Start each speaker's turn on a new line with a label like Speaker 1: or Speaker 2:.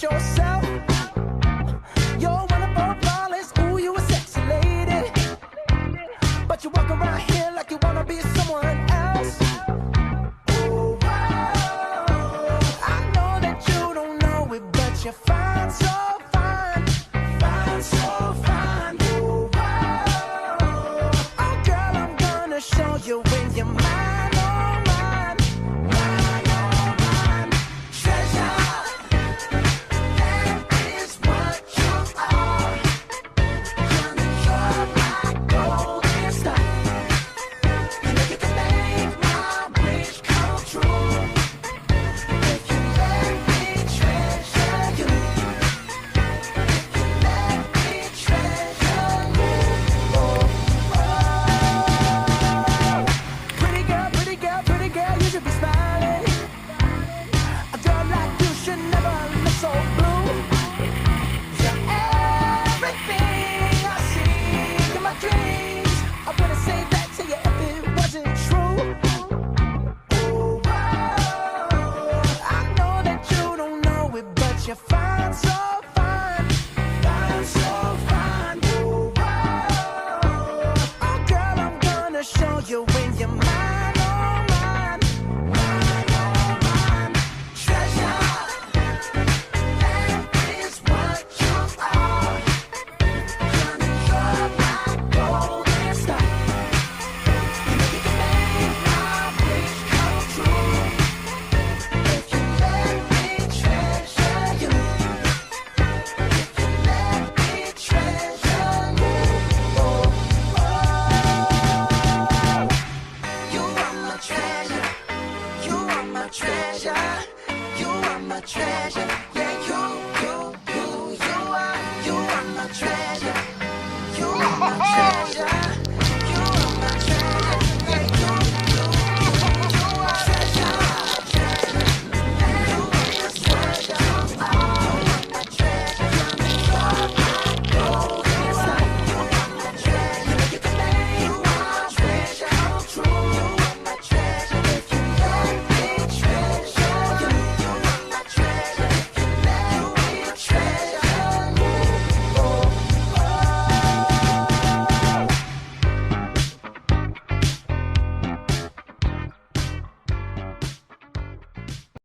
Speaker 1: yourself. You're wonderful, flawless, ooh, you a sexy lady. But you walk around here like you wanna be someone else. Ooh, wow. I know that you don't know it, but you're fine, so fine. Fine, so fine. Ooh, wow. Oh, girl, I'm gonna show you when you're mine, oh, mine. Mine, oh, mine. Treasure, that is what you are. You're my golden star. You know you can make my wish come true. If you let me treasure you. If you let me treasure you. Oh, oh. Pretty girl, pretty girl, pretty girl, you should be smiling. A girl like you should never look so blue. You're everything I see in my dreams. I wouldn't say that to you if it wasn't true. Ooh, wow. I know that you don't know it, but you're fine, so fine. Fine, so fine. Ooh, wow. Oh, girl, I'm gonna show you